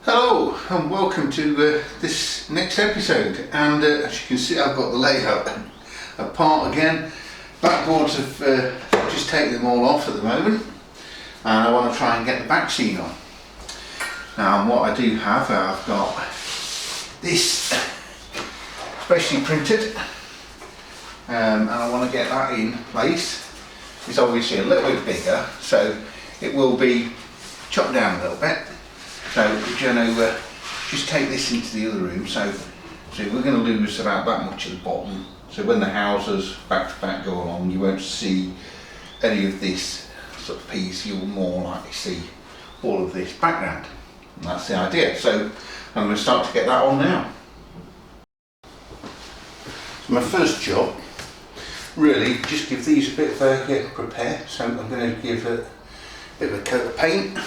Hello and welcome to this next episode, and as you can see I've got the layout apart again. Backboards have just taken them all off at the moment, and I want to try and get the back scene on. Now what I do have, I've got this specially printed, and I want to get that in place. It's obviously a little bit bigger, so it will be chopped down a little bit. So we're going to just take this into the other room. So we're going to lose about that much at the bottom. So when the houses back to back go along, you won't see any of this sort of piece. You'll more likely see all of this background. And that's the idea. So I'm going to start to get that on now. So my first job, really, just give these a bit of a prepare. So I'm going to give a bit of a coat of paint,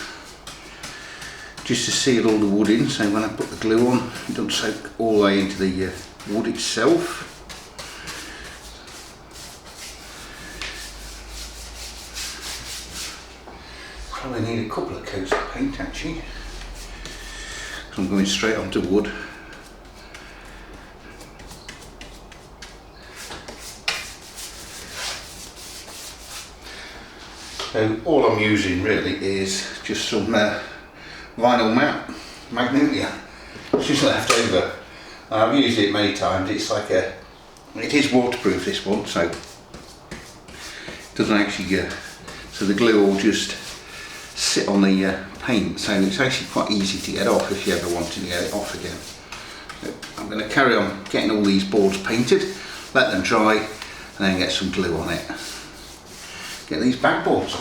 just to seal all the wood in, so when I put the glue on it doesn't soak all the way into the wood itself. Probably need a couple of coats of paint actually, because I'm going straight onto wood. So all I'm using really is just some vinyl mat, magnolia, which is left over. I've used it many times. It's like it is waterproof, this one, so it doesn't actually so the glue will just sit on the paint, so it's actually quite easy to get off if you ever wanted to get it off again. So I'm going to carry on getting all these boards painted, let them dry, and then get some glue on it. Get these backboards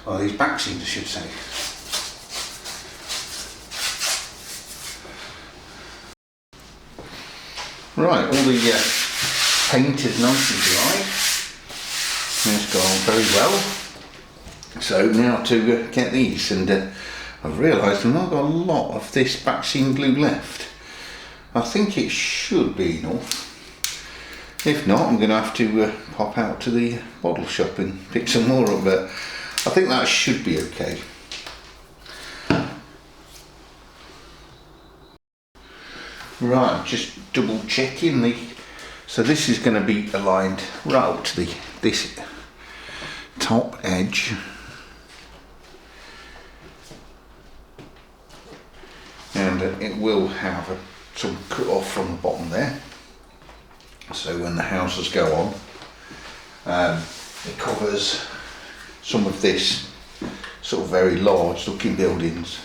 on, or these back scenes I should say. Right, all the paint is nice and dry. It's gone very well. So now to get these, and I've realised I've not got a lot of this back scene glue left. I think it should be enough. If not, I'm going to have to pop out to the bottle shop and pick some more up, but I think that should be okay. Right, just double checking so this is going to be aligned right up to this top edge, and it will have some cut off from the bottom there, so when the houses go on, it covers some of this sort of very large looking buildings,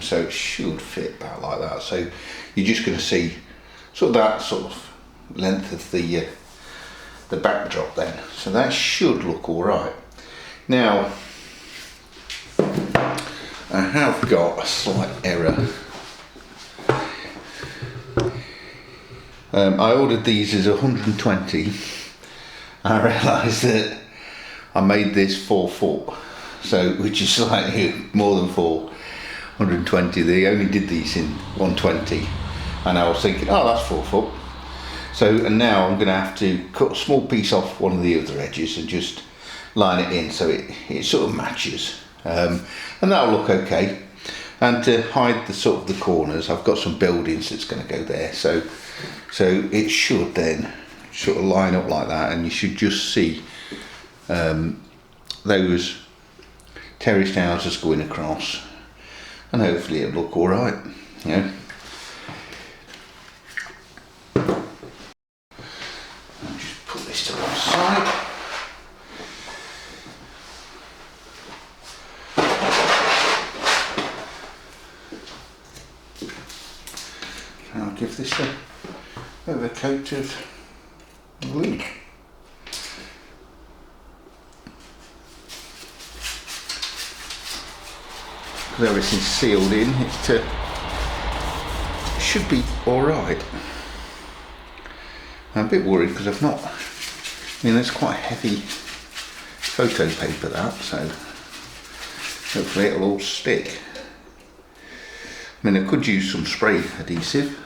so it should fit about like that. So you're just going to see sort of that sort of length of the backdrop then, so that should look all right. Now I have got a slight error. I ordered these as 120. I realised that I made this 4 foot, so which is slightly more than 120. They only did these in 120, and I was thinking, oh, that's 4 foot. So, and now I'm going to have to cut a small piece off one of the other edges and just line it in so it sort of matches, and that'll look okay. And to hide the sort of the corners, I've got some buildings that's going to go there, so it should then sort of line up like that, and you should just see those terraced houses going across, and hopefully it'll look all right, you know. I'll just put this to one side. I'll give this a bit of a coat of glue. Because everything's sealed in, it should be alright. I'm a bit worried because I've not, I mean, it's quite heavy photo paper that, so hopefully it'll all stick. I mean, I could use some spray adhesive.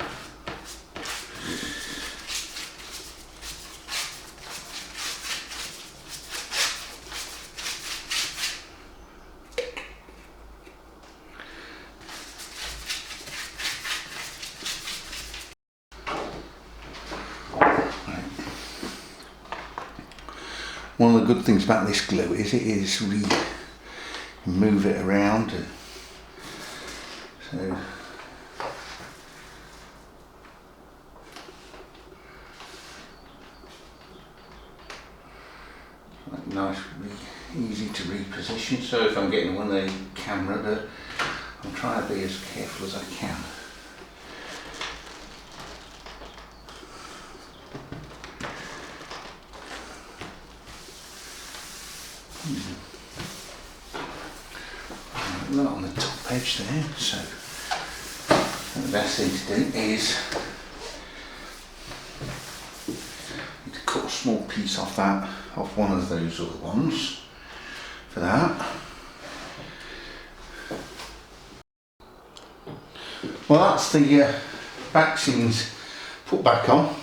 One of the good things about this glue is it is move it around. So nice, easy to reposition. So if I'm getting one of the camera, but I'm trying to be as careful as I can. Not on the top edge there, so the best thing to do is to cut a small piece off that, off one of those other ones for that. Well, that's the back scenes put back on,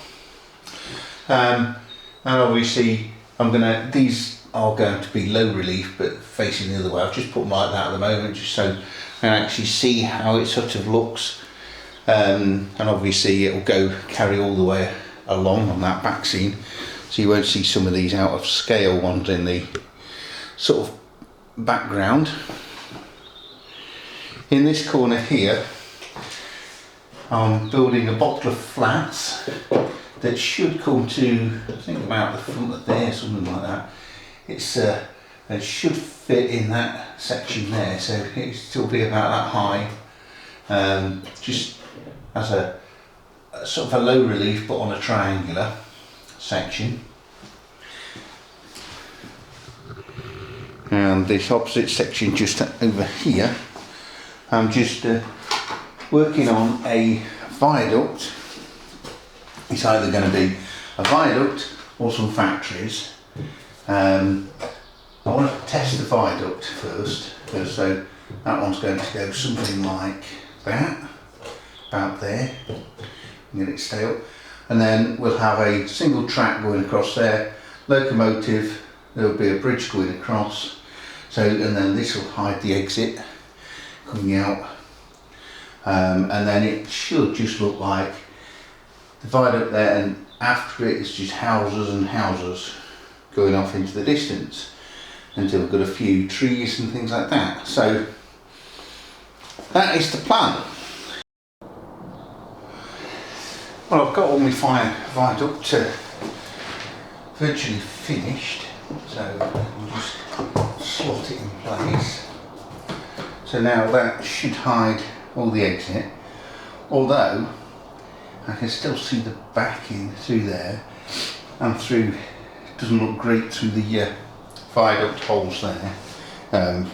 and obviously these are going to be low relief but facing the other way. I've just put them like that at the moment just so I can actually see how it sort of looks, and obviously it will carry all the way along on that back scene, so you won't see some of these out of scale ones in the sort of background. In this corner here I'm building a bottle of flats that should come to, I think, about the front of there, something like that. It should fit in that section there, so it'll still be about that high, just as a sort of a low relief but on a triangular section. And this opposite section just over here, I'm just working on a viaduct. It's either going to be a viaduct or some factories. I want to test the viaduct first, so that one's going to go something like that, about there, and get it stale. And then we'll have a single track going across there, locomotive, there'll be a bridge going across, and then this will hide the exit coming out, and then it should just look like the viaduct there, and after it is just houses and houses going off into the distance until we've got a few trees and things like that. So that is the plan. Well, I've got all my viaduct virtually finished, so I'll just slot it in place. So now that should hide all the exit, although I can still see the backing through there and through. It doesn't look great through the viaduct holes there,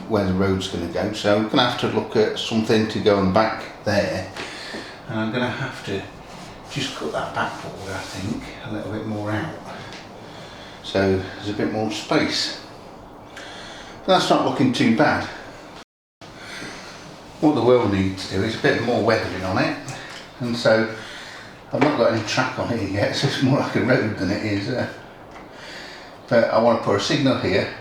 where the road's going to go, so I'm going to have to look at something to go on the back there, and I'm going to have to just cut that backboard, I think, a little bit more out, so there's a bit more space. But that's not looking too bad. What the world needs to do is a bit more weathering on it, and so I've not got any track on it yet, so it's more like a road than it is. But I want to put a signal here,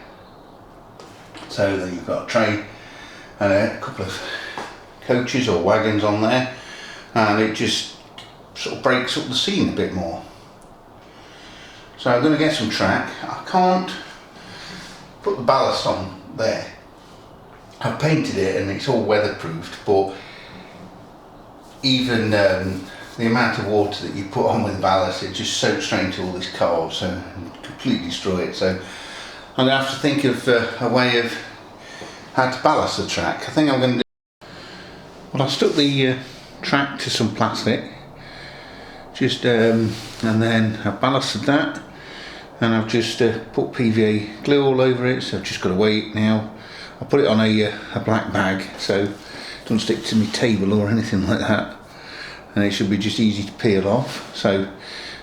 so then you've got a train and a couple of coaches or wagons on there, and it just sort of breaks up the scene a bit more. So I'm going to get some track. I can't put the ballast on there. I've painted it and it's all weatherproofed, but even the amount of water that you put on with the ballast, it just soaks straight into all this card, so completely destroy it. So I'm going to have to think of a way of how to ballast the track. I think I'm going to do, well, I stuck the track to some plastic, just and then I've ballasted that, and I've just put PVA glue all over it, so I've just got to wait now. I put it on a black bag so it doesn't stick to my table or anything like that, and it should be just easy to peel off. So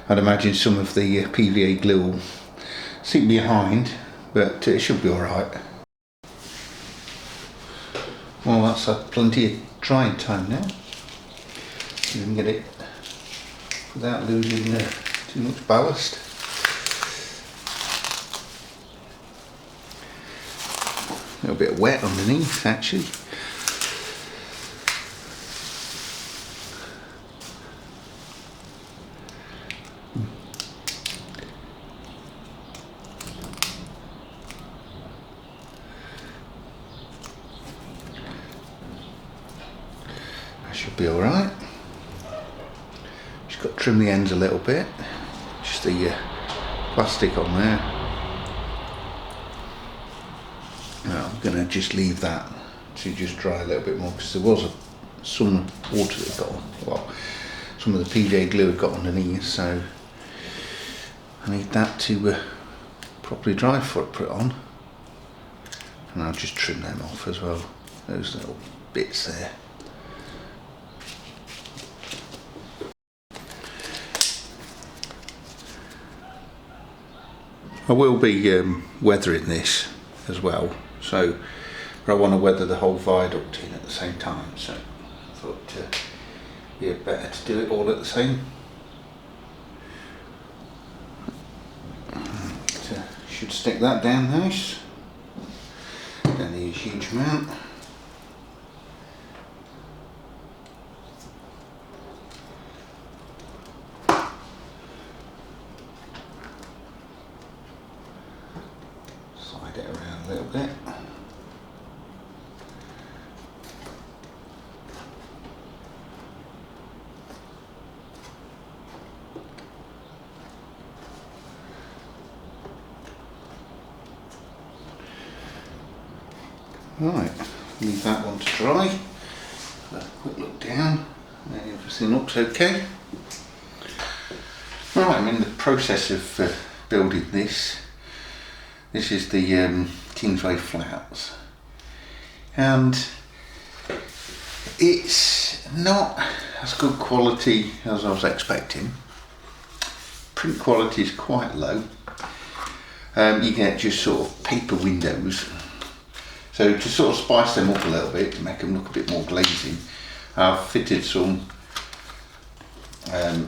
I'd imagine some of the PVA glue will seep behind, but it should be alright. Well, that's plenty of drying time now. You can get it without losing too much ballast. A little bit wet underneath, actually. should be alright. Just got to trim the ends a little bit, just the plastic on there. Now I'm going to just leave that to just dry a little bit more, because there was some water that got on, well, some of the PJ glue had got underneath, so I need that to properly dry before I put it on. And I'll just trim them off as well, those little bits there. I will be weathering this as well, so I want to weather the whole viaduct in at the same time, so I thought it'd be better to do it all at the same. Should stick that down nice. Don't need a huge amount. Slide it around a little bit. Right, leave that one to dry. Have a quick look down. Everything looks okay. Right, I'm in the process of building this. This is the Kingsway flats, and it's not as good quality as I was expecting. Print quality is quite low. You get just sort of paper windows. So to sort of spice them up a little bit, to make them look a bit more glazing, I've fitted some, you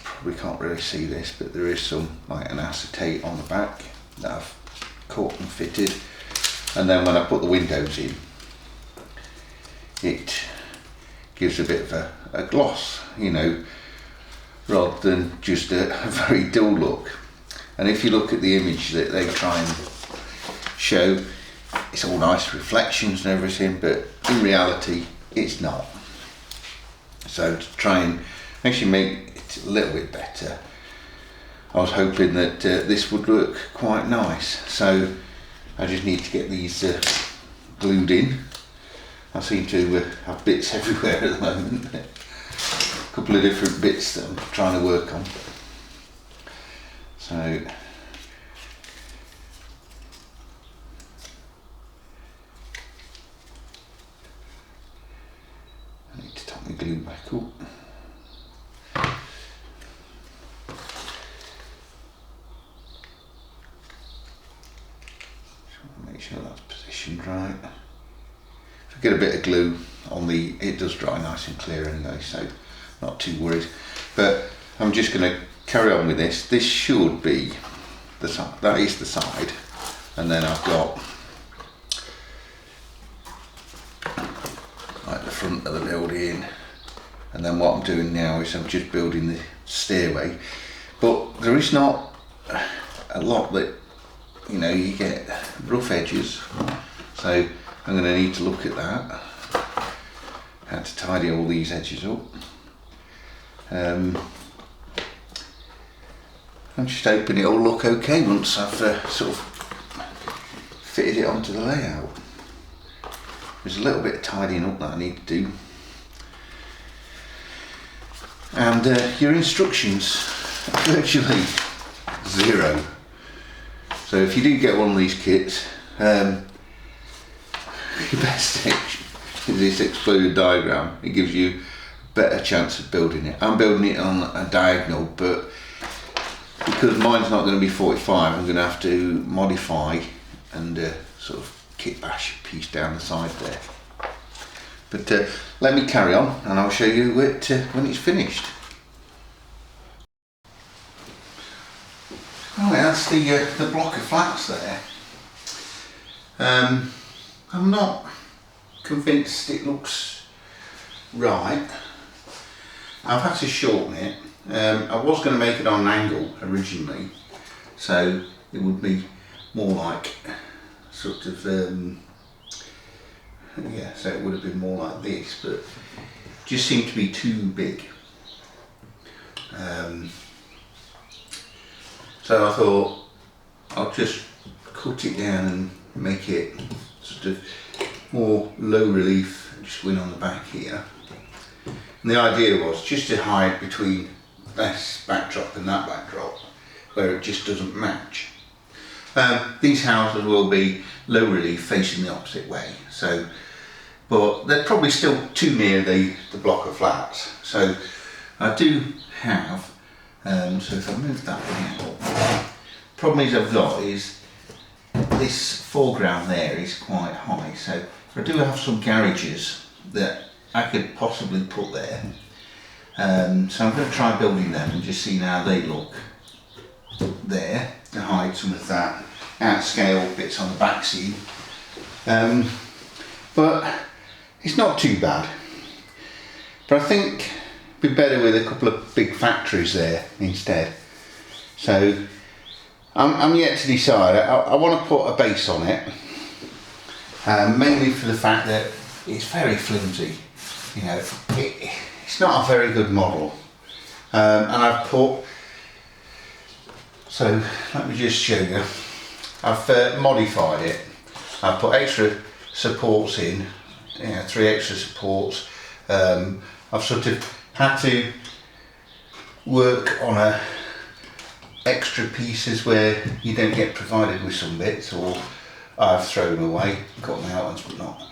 probably can't really see this, but there is some like an acetate on the back that I've cut and fitted, and then when I put the windows in, it gives a bit of a gloss, you know, rather than just a very dull look. And if you look at the image that they try and show, it's all nice reflections and everything, but in reality it's not. So to try and actually make it a little bit better, I was hoping that this would look quite nice. So I just need to get these glued in. I seem to have bits everywhere at the moment. A couple of different bits that I'm trying to work on. So my glue back up. Make sure that's positioned right. If I get a bit of glue on it does dry nice and clear anyway, so not too worried. But I'm just going to carry on with this. This should be the side, that is the side, and then I've got like the front of the building, and then what I'm doing now is I'm just building the stairway, but there is not a lot that, you know, you get rough edges, so I'm going to need to look at that, how to tidy all these edges up. I'm just hoping it'll look okay once I've sort of fitted it onto the layout. There's a little bit of tidying up that I need to do. And your instructions are virtually zero. So if you do get one of these kits, your best thing is this exploded diagram. It gives you a better chance of building it. I'm building it on a diagonal, but because mine's not going to be 45, I'm going to have to modify and sort of kit bash a piece down the side there. But let me carry on and I'll show you it when it's finished. Right, that's the block of flats there. I'm not convinced it looks right. I've had to shorten it. I was going to make it on an angle originally, so it would be more like sort of yeah, so it would have been more like this, but just seemed to be too big. So I thought I'll just cut it down and make it sort of more low relief, just went on the back here. And the idea was just to hide between this backdrop and that backdrop where it just doesn't match. These houses will be low relief facing the opposite way, so but they're probably still too near the block of flats. So I do have, so if I move that one out, problem I've got is this foreground there is quite high, so I do have some garages that I could possibly put there. So I'm going to try building them and just see how they look there to hide some of that outscale bits on the back seat. But it's not too bad. But I think it'd be better with a couple of big factories there instead. So I'm yet to decide. I want to put a base on it, mainly for the fact that it's very flimsy. You know, it's not a very good model, and I've put. So let me just show you. I've modified it. I've put extra supports in, 3 extra supports. I've sort of had to work on extra pieces where you don't get provided with some bits, or I've thrown away, got my out ones but not.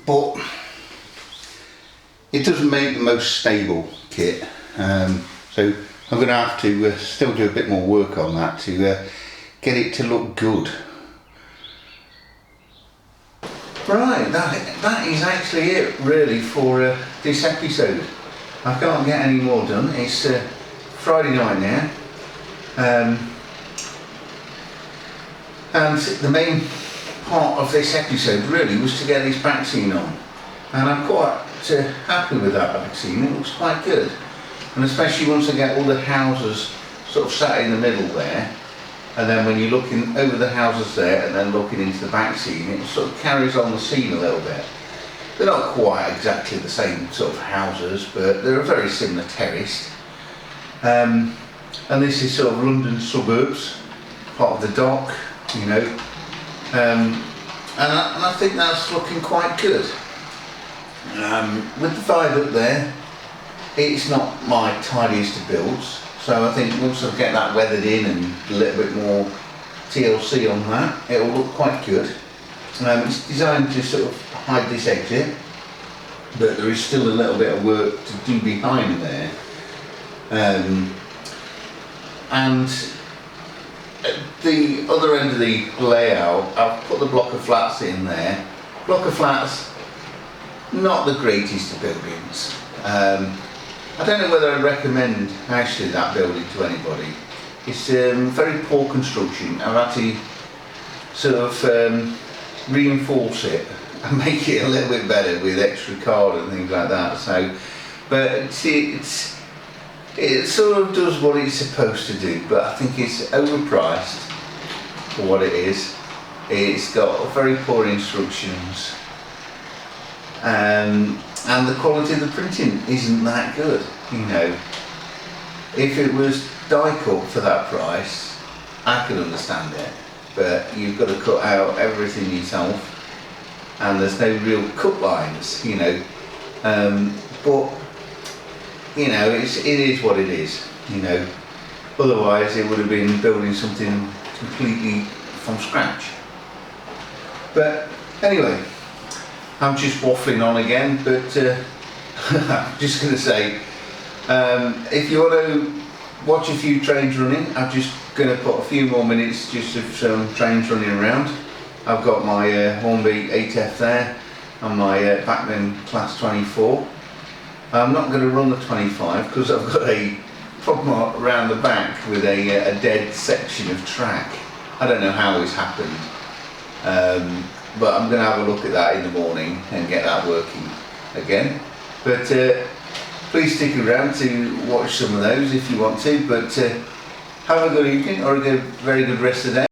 But it doesn't make the most stable kit, so I'm going to have to still do a bit more work on that to get it to look good. Right, that is actually it really for this episode. I can't get any more done. It's Friday night now, and the main part of this episode really was to get this back scene on, and I'm quite happy with that back scene. It looks quite good, and especially once I get all the houses sort of sat in the middle there, and then when you're looking over the houses there and then looking into the back scene, it sort of carries on the scene a little bit. They're not quite exactly the same sort of houses, but they're a very similar terrace. And this is sort of London suburbs, part of the dock, you know. And I think that's looking quite good. With the viaduct there, it's not my tidiest of builds, so I think once I get that weathered in and a little bit more TLC on that, it will look quite good. It's designed to sort of hide this exit, but there is still a little bit of work to do behind there. And at the other end of the layout, I've put the block of flats in there. Block of flats, not the greatest of buildings. I don't know whether I'd recommend actually that building to anybody. It's very poor construction. I've had to sort of reinforce it and make it a little bit better with extra card and things like that. So, but it sort of does what it's supposed to do, but I think it's overpriced for what it is. It's got very poor instructions, and the quality of the printing isn't that good. You know, if it was die cut for that price, I could understand it, but you've got to cut out everything yourself, and there's no real cut lines, you know. But you know, it is what it is, you know. Otherwise it would have been building something completely from scratch. But anyway, I'm just waffling on again, but I'm just going to say, if you want to watch a few trains running, I'm just going to put a few more minutes just of some trains running around. I've got my Hornby 8F there and my Bachmann Class 24. I'm not going to run the 25 because I've got a problem around the back with a dead section of track. I don't know how it's happened, but I'm going to have a look at that in the morning and get that working again. But please stick around to watch some of those if you want to, but have a good evening or a very good rest of the day.